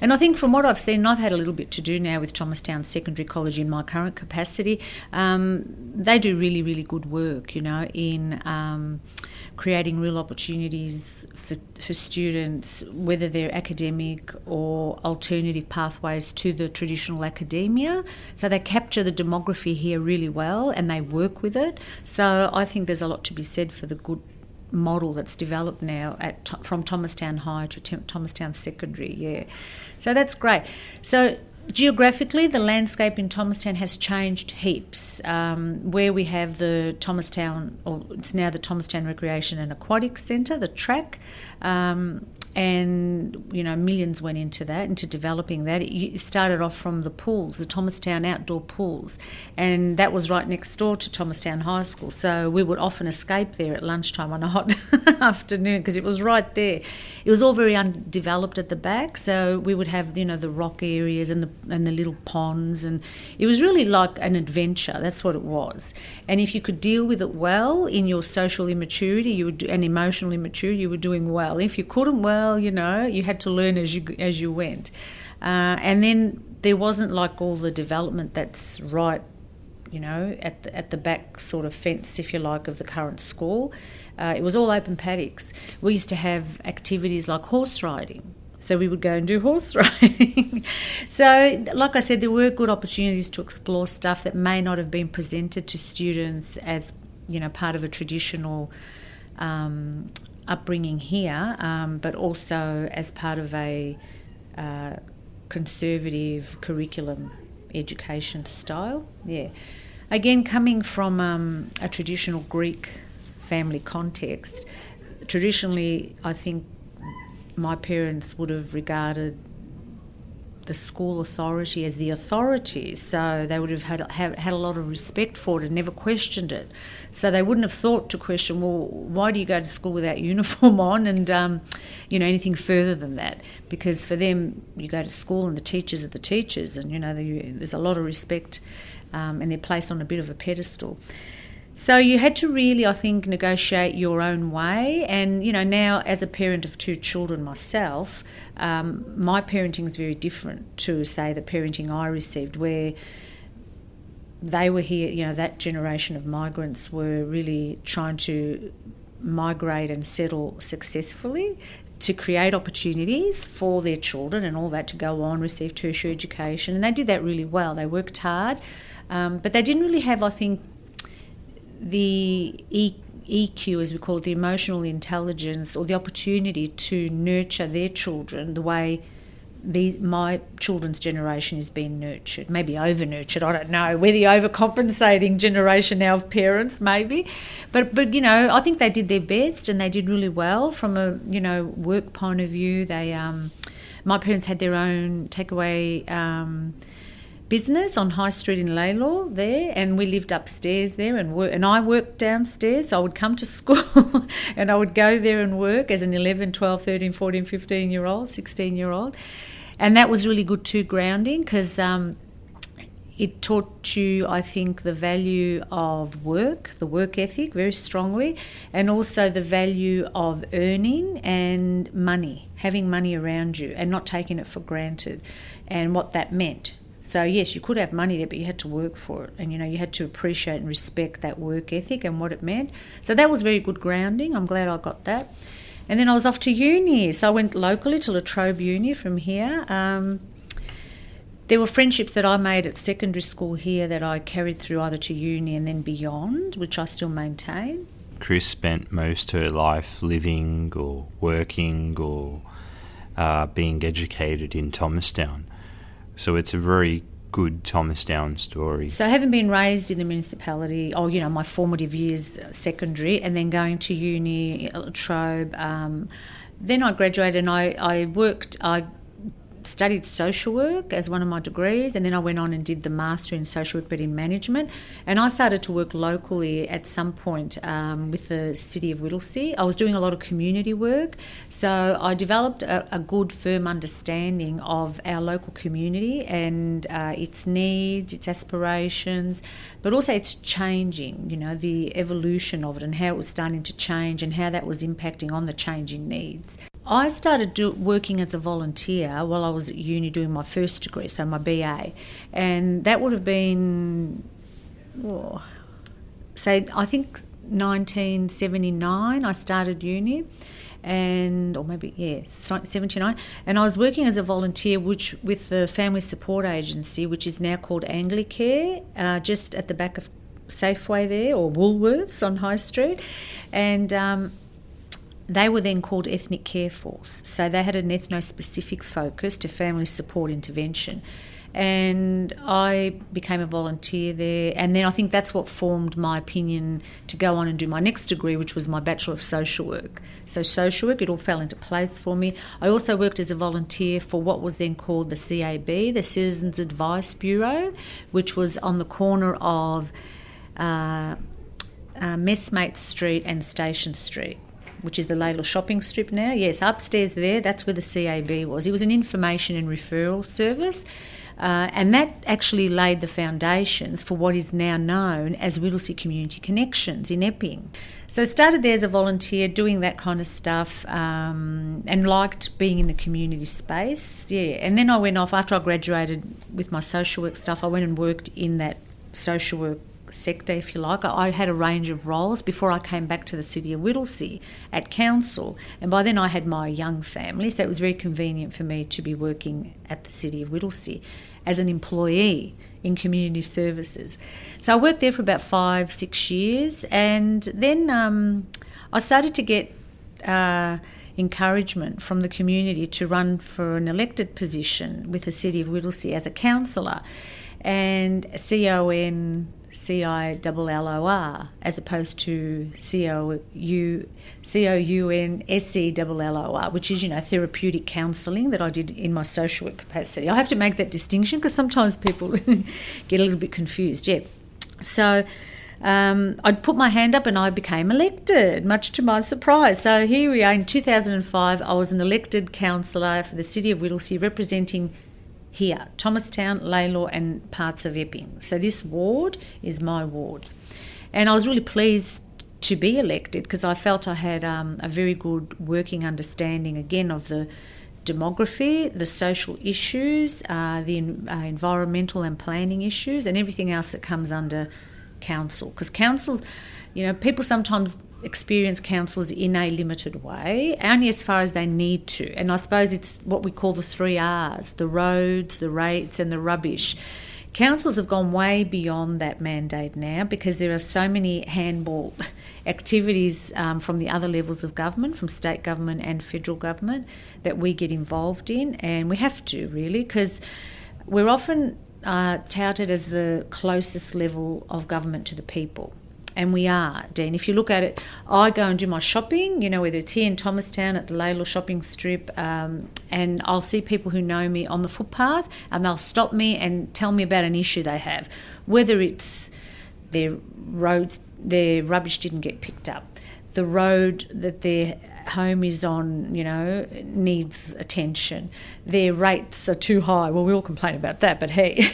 And I think from what I've seen, I've had a little bit to do now with Thomastown Secondary College in my current capacity. They do really, really good work, in creating real opportunities for students, whether they're academic or alternative pathways to the traditional academia. So they capture the demography here really well and they work with it. So I think there's a lot to be said for the good model that's developed now from Thomastown High to Thomastown Secondary, yeah. So that's great. So geographically, the landscape in Thomastown has changed heaps. Where we have the Thomastown, or it's now the Thomastown Recreation and Aquatic Centre, the track, and millions went into developing that. It started off from the pools, the Thomastown outdoor pools, and that was right next door to Thomastown High School. So we would often escape there at lunchtime on a hot afternoon because it was right there. It was all very undeveloped at the back, so we would have the rock areas and the little ponds, and it was really like an adventure. That's what it was. And if you could deal with it well in your social immaturity, and emotional immaturity, you were doing well. If you couldn't, you had to learn as you went. And then there wasn't like all the development that's right, at the back sort of fence, if you like, of the current school. It was all open paddocks. We used to have activities like horse riding. So we would go and do horse riding. So, like I said, there were good opportunities to explore stuff that may not have been presented to students as, part of a traditional upbringing here, but also as part of a conservative curriculum education style. Yeah. Again, coming from a traditional Greek family context, traditionally I think my parents would have regarded the school authority as the authority, so they would have had a lot of respect for it and never questioned it. So they wouldn't have thought to question, well, why do you go to school without uniform on, and anything further than that, because for them you go to school and the teachers are the teachers, and there's a lot of respect, and they're placed on a bit of a pedestal. So you had to really, I think, negotiate your own way. And, now as a parent of two children myself, my parenting is very different to, say, the parenting I received, where they were here, that generation of migrants were really trying to migrate and settle successfully to create opportunities for their children and all that to go on, receive tertiary education. And they did that really well. They worked hard, but they didn't really have, I think, the EQ, as we call it, the emotional intelligence, or the opportunity to nurture their children the way my children's generation is being nurtured, maybe over-nurtured, I don't know. We're the overcompensating generation now of parents, maybe. But I think they did their best and they did really well from a, work point of view. They, my parents had their own takeaway business on High Street in Lalor there, and we lived upstairs there and I worked downstairs. So I would come to school and I would go there and work as an 11, 12, 13, 14, 15-year-old, 16-year-old. And that was really good too, grounding, because it taught you, I think, the value of work, the work ethic very strongly, and also the value of earning and money, having money around you and not taking it for granted, and what that meant. So, yes, you could have money there, but you had to work for it. And, you had to appreciate and respect that work ethic and what it meant. So that was very good grounding. I'm glad I got that. And then I was off to uni. So I went locally to La Trobe Uni from here. There were friendships that I made at secondary school here that I carried through either to uni and then beyond, which I still maintain. Kris spent most of her life living or working or being educated in Thomastown. So it's a very good Thomastown story. So having been raised in the municipality, my formative years, secondary, and then going to uni at La Trobe, then I graduated and I studied social work as one of my degrees, and then I went on and did the master in social work but in management, and I started to work locally at some point with the city of Whittlesea. I was doing a lot of community work, so I developed a good firm understanding of our local community and its needs, its aspirations, but also it's changing, the evolution of it and how it was starting to change and how that was impacting on the changing needs. I started working as a volunteer while I was at uni doing my first degree, so my BA, and that would have been, I think 1979 I started uni, or maybe 79, and I was working as a volunteer with the Family Support Agency, which is now called Anglicare, just at the back of Safeway there, or Woolworths on High Street, and they were then called Ethnic Care Force. So they had an ethno-specific focus to family support intervention. And I became a volunteer there, and then I think that's what formed my opinion to go on and do my next degree, which was my Bachelor of Social Work. So social work, it all fell into place for me. I also worked as a volunteer for what was then called the CAB, the Citizens Advice Bureau, which was on the corner of Messmate Street and Station Street, which is the Lalor shopping strip now. Yes, upstairs there, that's where the CAB was. It was an information and referral service. And that actually laid the foundations for what is now known as Whittlesea Community Connections in Epping. So I started there as a volunteer doing that kind of stuff, and liked being in the community space. Yeah, and then I went off, after I graduated with my social work stuff, I went and worked in that social work sector, if you like. I had a range of roles before I came back to the city of Whittlesea at council, and by then I had my young family, so it was very convenient for me to be working at the city of Whittlesea as an employee in community services. So I worked there for about 5-6 years, and then I started to get encouragement from the community to run for an elected position with the city of Whittlesea as a councillor, and COUNCILLOR as opposed to COUNSELLOR, which is, therapeutic counselling that I did in my social work capacity. I have to make that distinction because sometimes people get a little bit confused. Yeah. So I'd put my hand up and I became elected, much to my surprise. So here we are in 2005. I was an elected councillor for the city of Whittlesea, representing here, Thomastown, Lalor and parts of Epping. So this ward is my ward. And I was really pleased to be elected because I felt I had a very good working understanding, again, of the demography, the social issues, the environmental and planning issues, and everything else that comes under council. Because councils, people sometimes experience councils in a limited way, only as far as they need to. And I suppose it's what we call the 3 R's, the roads, the rates and the rubbish. Councils have gone way beyond that mandate now because there are so many handball activities from the other levels of government, from state government and federal government, that we get involved in, and we have to, really, because we're often touted as the closest level of government to the people. And we are, Dean. If you look at it, I go and do my shopping, whether it's here in Thomastown at the Lalor shopping strip, and I'll see people who know me on the footpath, and they'll stop me and tell me about an issue they have, whether it's their roads, their rubbish didn't get picked up, the road that their home is on, needs attention, their rates are too high. Well, we all complain about that, but hey.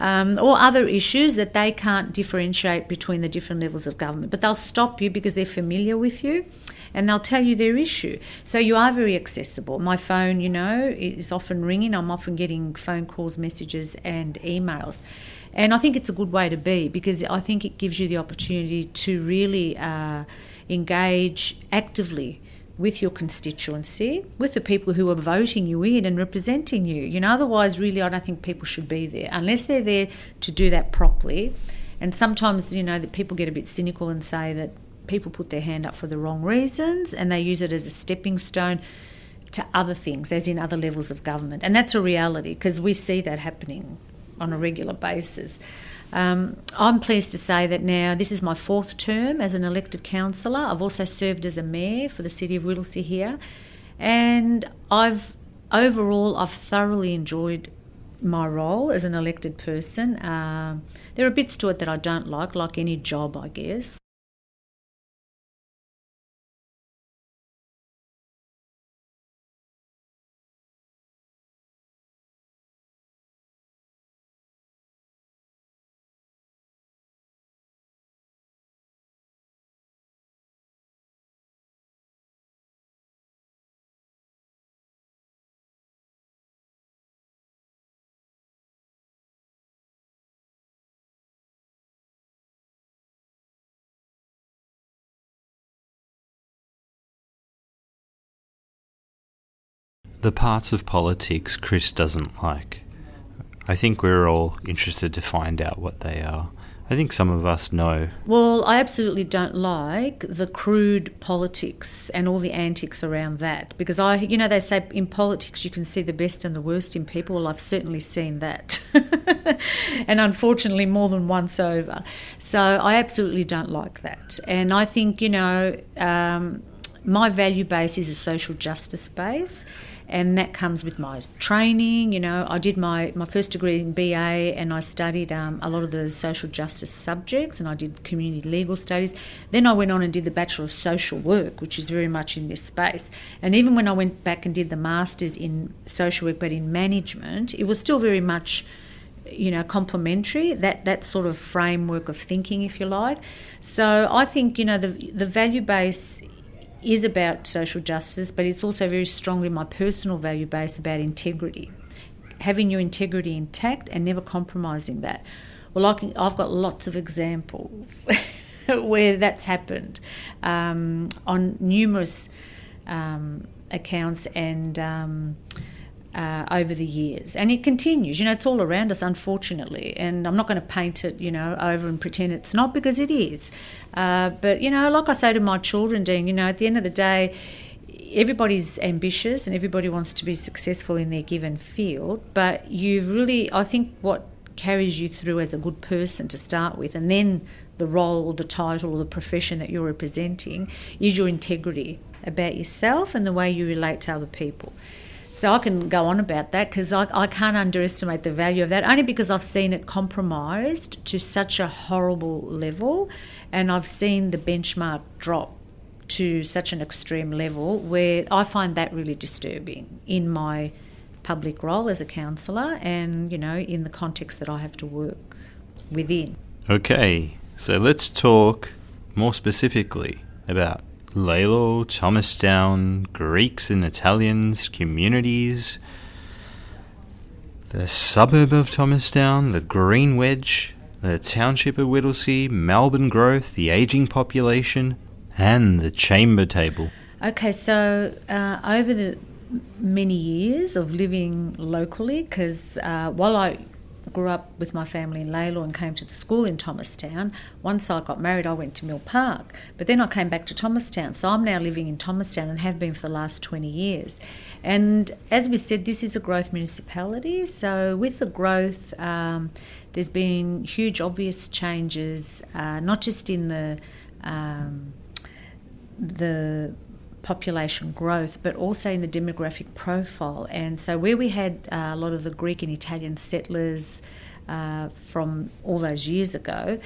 Or other issues that they can't differentiate between the different levels of government. But they'll stop you because they're familiar with you and they'll tell you their issue. So you are very accessible. My phone, is often ringing. I'm often getting phone calls, messages and emails. And I think it's a good way to be because I think it gives you the opportunity to really engage actively with your constituency, with the people who are voting you in and representing you. Otherwise, really, I don't think people should be there unless they're there to do that properly. And sometimes, that people get a bit cynical and say that people put their hand up for the wrong reasons and they use it as a stepping stone to other things, as in other levels of government. And that's a reality because we see that happening on a regular basis. I'm pleased to say that now this is my 4th term as an elected councillor. I've also served as a mayor for the city of Whittlesea here, and I've thoroughly enjoyed my role as an elected person. There are bits to it that I don't like any job, I guess. the parts of politics Kris doesn't like. I think we're all interested to find out what they are. I think some of us know. Well, I absolutely don't like the crude politics and all the antics around that, because they say in politics you can see the best and the worst in people. Well, I've certainly seen that, and unfortunately more than once over. So I absolutely don't like that, and I think my value base is a social justice base. And that comes with my training. I did my first degree in BA, and I studied a lot of the social justice subjects, and I did community legal studies. Then I went on and did the Bachelor of Social Work, which is very much in this space. And even when I went back and did the Masters in Social Work but in Management, it was still very much complementary, that sort of framework of thinking, if you like. So I think, the value base is about social justice, but it's also very strongly my personal value base about integrity, having your integrity intact and never compromising that. Well, I've got lots of examples where that's happened on numerous accounts and over the years, and it continues. It's all around us, unfortunately, and I'm not going to paint it over and pretend it's not, because it is. But like I say to my children, Dean, at the end of the day, everybody's ambitious and everybody wants to be successful in their given field, but I think what carries you through as a good person to start with, and then the role or the title or the profession that you're representing, is your integrity about yourself and the way you relate to other people. So I can go on about that, because I can't underestimate the value of that, only because I've seen it compromised to such a horrible level, and I've seen the benchmark drop to such an extreme level where I find that really disturbing in my public role as a councillor and, in the context that I have to work within. Okay, so let's talk more specifically about Lalor, Thomastown, Greeks and Italians, communities, the suburb of Thomastown, the Green Wedge, the township of Whittlesea, Melbourne growth, the ageing population, and the chamber table. Okay, so over the many years of living locally, because while I grew up with my family in Lalor and came to the school in Thomastown, once I got married I went to Mill Park, but then I came back to Thomastown, so I'm now living in Thomastown and have been for the last 20 years. And as we said, this is a growth municipality, so with the growth there's been huge obvious changes, not just in the population growth, but also in the demographic profile. And so where we had a lot of the Greek and Italian settlers from all those years ago,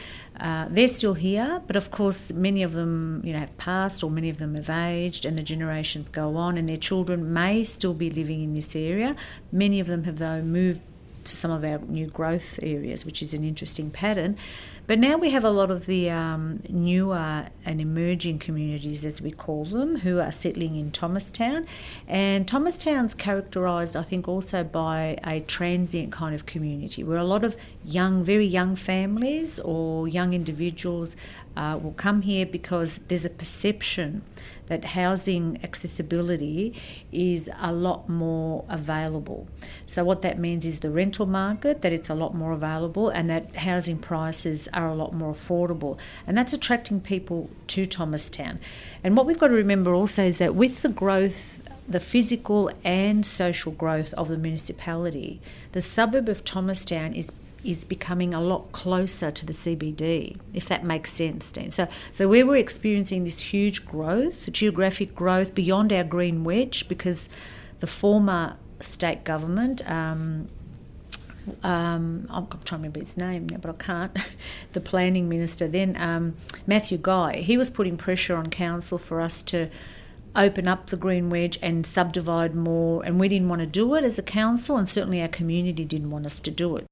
they're still here, but of course many of them have passed, or many of them have aged, and the generations go on, and their children may still be living in this area. Many of them have though moved to some of our new growth areas, which is an interesting pattern. But now we have a lot of the newer and emerging communities, as we call them, who are settling in Thomastown. And Thomastown's characterised, I think, also by a transient kind of community, where a lot of very young families or young individuals will come here because there's a perception that housing accessibility is a lot more available. So what that means is the rental market, that it's a lot more available, and that housing prices are a lot more affordable. And that's attracting people to Thomastown. And what we've got to remember also is that with the growth, the physical and social growth of the municipality, the suburb of Thomastown is becoming a lot closer to the CBD, if that makes sense, Dean. So where we're experiencing this huge growth, geographic growth beyond our Green Wedge, because the former state government, I'm trying to remember his name now, but I can't, the planning minister then, Matthew Guy, he was putting pressure on council for us to open up the Green Wedge and subdivide more, and we didn't want to do it as a council, and certainly our community didn't want us to do it.